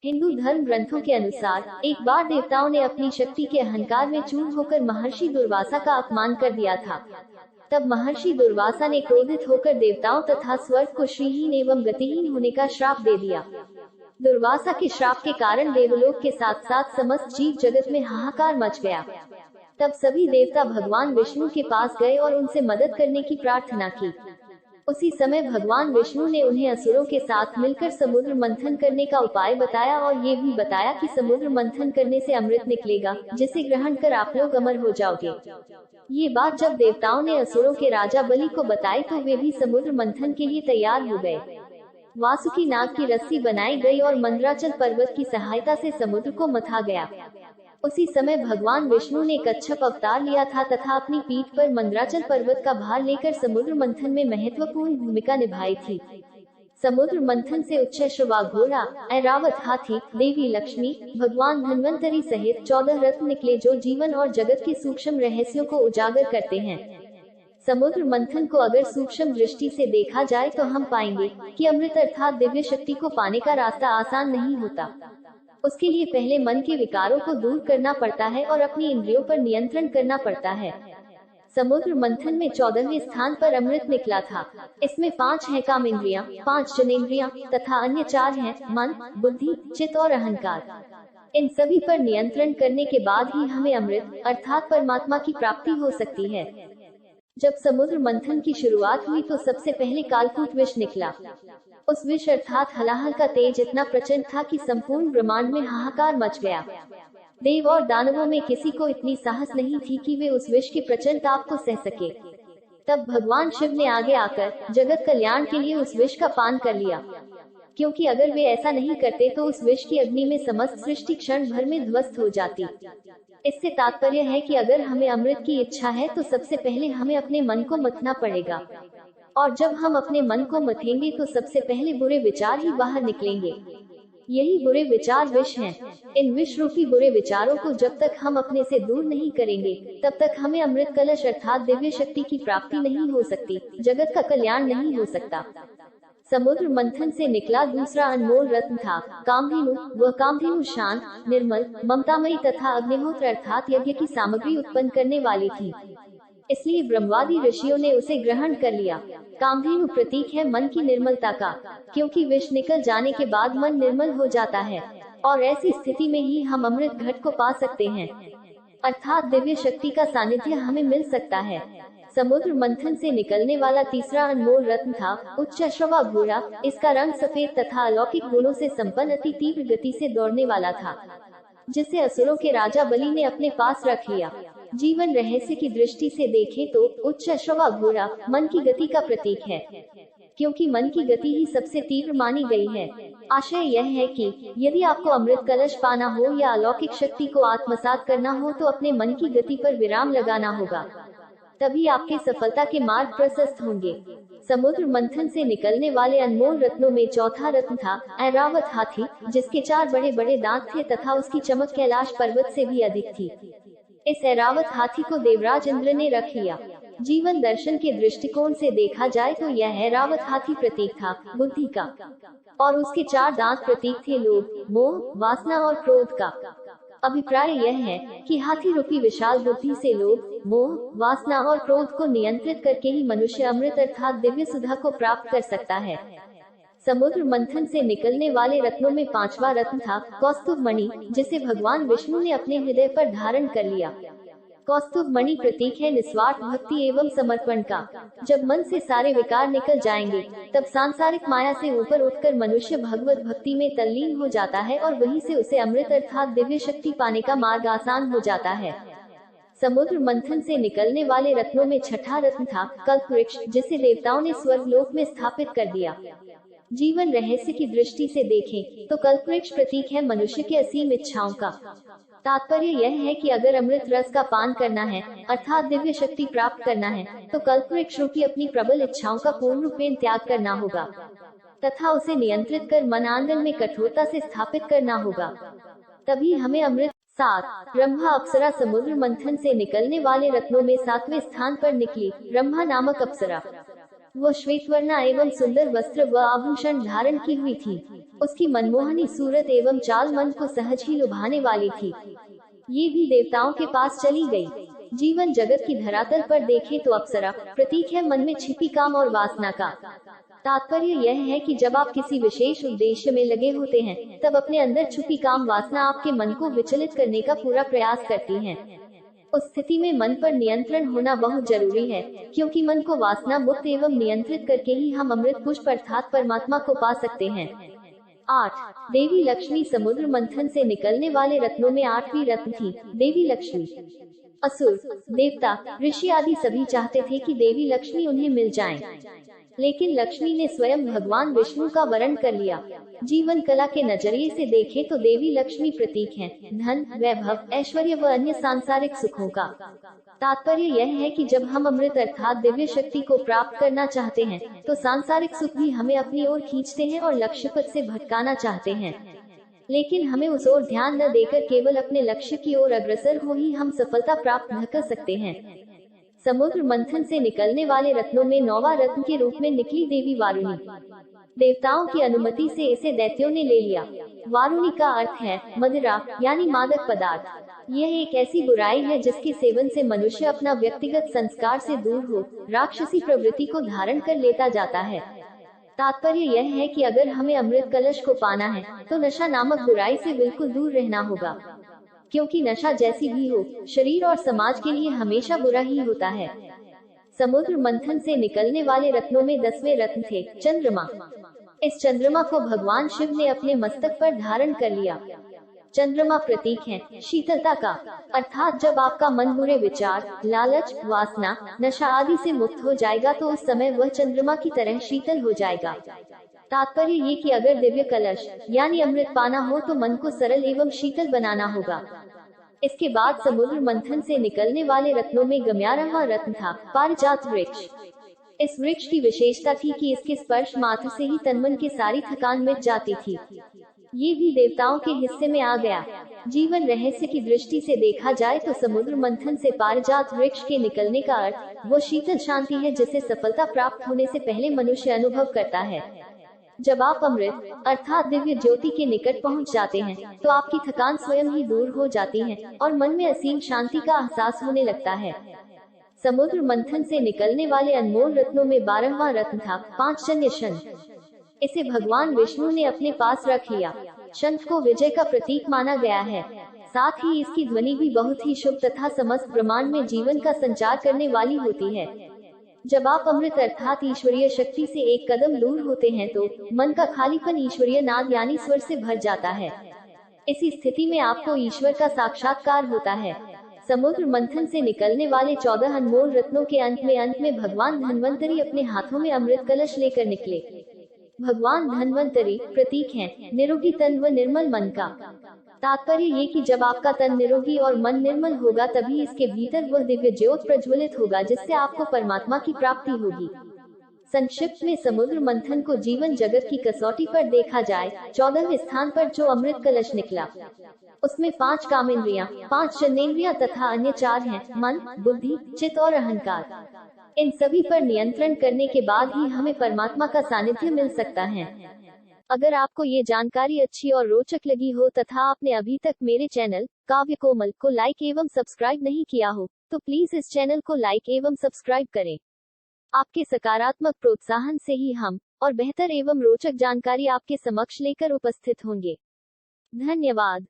हिंदू धर्म ग्रंथों के अनुसार एक बार देवताओं ने अपनी शक्ति के अहंकार में चूर होकर महर्षि दुर्वासा का अपमान कर दिया था। तब महर्षि दुर्वासा ने क्रोधित होकर देवताओं तथा स्वर्ग को श्रीहीन एवं गतिहीन होने का श्राप दे दिया। दुर्वासा के श्राप के कारण देवलोक के साथ साथ समस्त जीव जगत में हाहाकार मच गया। तब सभी देवता भगवान विष्णु के पास गए और उनसे मदद करने की प्रार्थना की। उसी समय भगवान विष्णु ने उन्हें असुरों के साथ मिलकर समुद्र मंथन करने का उपाय बताया और ये भी बताया कि समुद्र मंथन करने से अमृत निकलेगा, जिसे ग्रहण कर आप लोग अमर हो जाओगे। ये बात जब देवताओं ने असुरों के राजा बलि को बताई तो वे भी समुद्र मंथन के लिए तैयार हो गए। वासुकी नाग की रस्सी बनाई गई और मंदराचल पर्वत की सहायता से समुद्र को मथा गया। उसी समय भगवान विष्णु ने कच्छप अवतार लिया था तथा अपनी पीठ पर मंदराचल पर्वत का भार लेकर समुद्र मंथन में महत्वपूर्ण भूमिका निभाई थी। समुद्र मंथन से उच्चैश्रवा घोड़ा, ऐरावत हाथी, देवी लक्ष्मी, भगवान धन्वंतरी सहित 14 रत्न निकले जो जीवन और जगत के सूक्ष्म रहस्यों को उजागर करते हैं। समुद्र मंथन को अगर सूक्ष्म दृष्टि से देखा जाए तो हम पाएंगे कि अमृत अर्थात दिव्य शक्ति को पाने का रास्ता आसान नहीं होता। उसके लिए पहले मन के विकारों को दूर करना पड़ता है और अपनी इंद्रियों पर नियंत्रण करना पड़ता है। समुद्र मंथन में 14वें स्थान पर अमृत निकला था। इसमें 5 है काम इंद्रियां, 5 जनेंद्रियां तथा अन्य 4 हैं मन, बुद्धि, चित्त और अहंकार। इन सभी पर नियंत्रण करने के बाद ही हमें अमृत अर्थात परमात्मा की प्राप्ति हो सकती है। जब समुद्र मंथन की शुरुआत हुई तो सबसे पहले कालकूट विष निकला। उस विष अर्थात हलाहल का तेज इतना प्रचंड था कि संपूर्ण ब्रह्मांड में हाहाकार मच गया। देव और दानवों में किसी को इतनी साहस नहीं थी कि वे उस विष के प्रचंड ताप को सह सके। तब भगवान शिव ने आगे आकर जगत कल्याण के लिए उस विष का पान कर लिया, क्योंकि अगर वे ऐसा नहीं करते तो उस विष की अग्नि में समस्त सृष्टि क्षण भर में ध्वस्त हो जाती। इससे तात्पर्य है कि अगर हमें अमृत की इच्छा है तो सबसे पहले हमें अपने मन को मथना पड़ेगा, और जब हम अपने मन को मथेंगे तो सबसे पहले बुरे विचार ही बाहर निकलेंगे। यही बुरे विचार विष हैं। इन विष रूपी बुरे विचारों को जब तक हम अपने से दूर नहीं करेंगे तब तक हमें अमृत कलश अर्थात दिव्य शक्ति की प्राप्ति नहीं हो सकती, जगत का कल्याण नहीं हो सकता। समुद्र मंथन से निकला दूसरा अनमोल रत्न था कामधेनु। वह कामधेनु शांत, निर्मल, ममतामयी तथा अग्निहोत्र अर्थात यज्ञ की सामग्री उत्पन्न करने वाली थी, इसलिए ब्रह्मादि ऋषियों ने उसे ग्रहण कर लिया। कामधेनु प्रतीक है मन की निर्मलता का, क्योंकि विष निकल जाने के बाद मन निर्मल हो जाता है और ऐसी स्थिति में ही हम अमृत घट को पा सकते हैं, अर्थात दिव्य शक्ति का सानिध्य हमें मिल सकता है। समुद्र मंथन से निकलने वाला तीसरा अनमोल रत्न था उच्चैश्रवा घोड़ा। इसका रंग सफेद तथा अलौकिक गुणों से संपन्न अति तीव्र गति से दौड़ने वाला था, जिसे असुरों के राजा बलि ने अपने पास रख लिया। जीवन रहस्य की दृष्टि से देखें तो उच्चैश्रवा घोड़ा मन की गति का प्रतीक है, क्योंकि मन की गति ही सबसे तीव्र मानी गई है। आशय यह है कि यदि आपको अमृत कलश पाना हो या अलौकिक शक्ति को आत्मसात करना हो तो अपने मन की गति पर विराम लगाना होगा, तभी आपके सफलता के मार्ग प्रशस्त होंगे। समुद्र मंथन से निकलने वाले अनमोल रत्नों में चौथा रत्न था ऐरावत हाथी, जिसके 4 बड़े बड़े दांत थे तथा उसकी चमक कैलाश पर्वत से भी अधिक थी। इस ऐरावत हाथी को देवराज इंद्र ने रख लिया। जीवन दर्शन के दृष्टिकोण से देखा जाए तो यह ऐरावत हाथी प्रतीक था बुद्धि का, और उसके 4 दांत प्रतीक थे लोभ, मोह, वासना और क्रोध का। अभिप्राय यह है कि हाथी रूपी विशाल बुद्धि से लोभ, मोह, वासना और क्रोध को नियंत्रित करके ही मनुष्य अमृत अर्थात दिव्य सुधा को प्राप्त कर सकता है। समुद्र मंथन से निकलने वाले रत्नों में 5वां रत्न था कौस्तुभ मणि, जिसे भगवान विष्णु ने अपने हृदय पर धारण कर लिया। कौस्तुभ मणि प्रतीक है निस्वार्थ भक्ति एवं समर्पण का। जब मन से सारे विकार निकल जाएंगे तब सांसारिक माया से ऊपर उठकर मनुष्य भगवत भक्ति में तल्लीन हो जाता है और वहीं से उसे अमृत अर्थात दिव्य शक्ति पाने का मार्ग आसान हो जाता है। समुद्र मंथन से निकलने वाले रत्नों में 6ठा रत्न था कल्पवृक्ष, जिसे देवताओं ने स्वर्गलोक में स्थापित कर दिया। जीवन रहस्य की दृष्टि से देखें तो कल्पवृक्ष प्रतीक है मनुष्य के असीम इच्छाओं का। तात्पर्य यह है कि अगर अमृत रस का पान करना है अर्थात दिव्य शक्ति प्राप्त करना है तो कल्पवृक्ष रूपी अपनी प्रबल इच्छाओं का पूर्ण रूपेण त्याग करना होगा तथा उसे नियंत्रित कर मन आंगन में कठोरता से स्थापित करना होगा, तभी हमें अमृत। 7 ब्रह्मा अप्सरा। समुद्र मंथन से निकलने वाले रत्नों में 7वें स्थान पर निकली ब्रह्मा नामक अप्सरा। वो श्वेतवर्णा एवं सुंदर वस्त्र व आभूषण धारण की हुई थी। उसकी मनमोहनी सूरत एवं चाल मन को सहज ही लुभाने वाली थी। ये भी देवताओं के पास चली गई। जीवन जगत की धरातल पर देखें तो अप्सरा प्रतीक है मन में छिपी काम और वासना का। तात्पर्य यह है कि जब आप किसी विशेष उद्देश्य में लगे होते हैं, तब अपने अंदर छुपी काम वासना आपके मन को विचलित करने का पूरा प्रयास करती है। उस स्थिति में मन पर नियंत्रण होना बहुत जरूरी है, क्योंकि मन को वासना मुक्त एवं नियंत्रित करके ही हम अमृत पुष्प अर्थात परमात्मा को पा सकते हैं। 8. देवी लक्ष्मी समुद्र मंथन से निकलने वाले रत्नों में 8वीं रत्न थी देवी लक्ष्मी। असुर, देवता, ऋषि आदि सभी चाहते थे कि देवी लक्ष्मी उन्हें मिल जाएं। लेकिन लक्ष्मी ने स्वयं भगवान विष्णु का वरण कर लिया। जीवन कला के नजरिए से देखें तो देवी लक्ष्मी प्रतीक हैं धन, वैभव, ऐश्वर्य व अन्य सांसारिक सुखों का। तात्पर्य यह है कि जब हम अमृत अर्थात दिव्य शक्ति को प्राप्त करना चाहते हैं, तो सांसारिक सुख भी हमें अपनी ओर खींचते हैं और लक्ष्य पथ से भटकाना चाहते हैं। लेकिन हमें उस ओर ध्यान न देकर केवल अपने लक्ष्य की ओर अग्रसर हो ही हम सफलता प्राप्त न कर सकते हैं। समुद्र मंथन से निकलने वाले रत्नों में 9वां रत्न के रूप में निकली देवी वारुणी। देवताओं की अनुमति से इसे दैत्यों ने ले लिया। वारुणी का अर्थ है मदिरा यानी मादक पदार्थ। यह एक ऐसी बुराई है जिसके सेवन से मनुष्य अपना व्यक्तिगत संस्कार से दूर हो राक्षसी प्रवृत्ति को धारण कर लेता जाता है। तात्पर्य यह है कि अगर हमें अमृत कलश को पाना है, तो नशा नामक बुराई से बिल्कुल दूर रहना होगा, क्योंकि नशा जैसी भी हो, शरीर और समाज के लिए हमेशा बुरा ही होता है। समुद्र मंथन से निकलने वाले रत्नों में 10वें रत्न थे चंद्रमा। इस चंद्रमा को भगवान शिव ने अपने मस्तक पर धारण कर लिया। चंद्रमा प्रतीक है शीतलता का, अर्थात जब आपका मन बुरे विचार, लालच, वासना, नशा आदि से मुक्त हो जाएगा तो उस समय वह चंद्रमा की तरह शीतल हो जाएगा। तात्पर्य ये कि अगर दिव्य कलश यानी अमृत पाना हो तो मन को सरल एवं शीतल बनाना होगा। इसके बाद समुद्र मंथन से निकलने वाले रत्नों में 11वां रत्न था पारिजात वृक्ष। इस वृक्ष की विशेषता थी कि इसके स्पर्श मात्र से ही तनमन की सारी थकान मिट जाती थी। ये भी देवताओं के हिस्से में आ गया। जीवन रहस्य की दृष्टि से देखा जाए तो समुद्र मंथन से पारिजात वृक्ष के निकलने का अर्थ वो शीतल शांति है जिसे सफलता प्राप्त होने से पहले मनुष्य अनुभव करता है। जब आप अमृत अर्थात दिव्य ज्योति के निकट पहुंच जाते हैं, तो आपकी थकान स्वयं ही दूर हो जाती है और मन में असीम शांति का एहसास होने लगता है। समुद्र मंथन से निकलने वाले अनमोल रत्नों में 12वां रत्न था पांचजन्य शंख। इसे भगवान विष्णु ने अपने पास रख लिया। शंख को विजय का प्रतीक माना गया है। साथ ही इसकी ध्वनि भी बहुत ही शुभ तथा समस्त ब्रह्मांड में जीवन का संचार करने वाली होती है। जब आप अमृत अर्थात ईश्वरीय शक्ति से एक कदम दूर होते हैं तो मन का खालीपन ईश्वरीय नाद यानी स्वर से भर जाता है। इसी स्थिति में आपको ईश्वर का साक्षात्कार होता है। समुद्र मंथन से निकलने वाले 14 अनमोल रत्नों के अंत में भगवान धन्वंतरी अपने हाथों में अमृत कलश लेकर निकले। भगवान धन्वंतरी प्रतीक हैं निरोगी तन व निर्मल मन का। तात्पर्य ये कि जब आपका तन निरोगी और मन निर्मल होगा तभी इसके भीतर वह दिव्य ज्योत प्रज्वलित होगा जिससे आपको परमात्मा की प्राप्ति होगी। संक्षिप्त में समुद्र मंथन को जीवन जगत की कसौटी पर देखा जाए 14वें स्थान पर जो अमृत कलश निकला उसमें 5 कामेंद्रियां, 5 जननेंद्रियां तथा अन्य 4 हैं मन, बुद्धि, चित्त और अहंकार। इन सभी पर नियंत्रण करने के बाद ही हमें परमात्मा का सानिध्य मिल सकता है। अगर आपको ये जानकारी अच्छी और रोचक लगी हो तथा आपने अभी तक मेरे चैनल काव्य कोमल को लाइक एवं सब्सक्राइब नहीं किया हो तो प्लीज इस चैनल को लाइक एवं सब्सक्राइब करें। आपके सकारात्मक प्रोत्साहन से ही हम और बेहतर एवं रोचक जानकारी आपके समक्ष लेकर उपस्थित होंगे। धन्यवाद।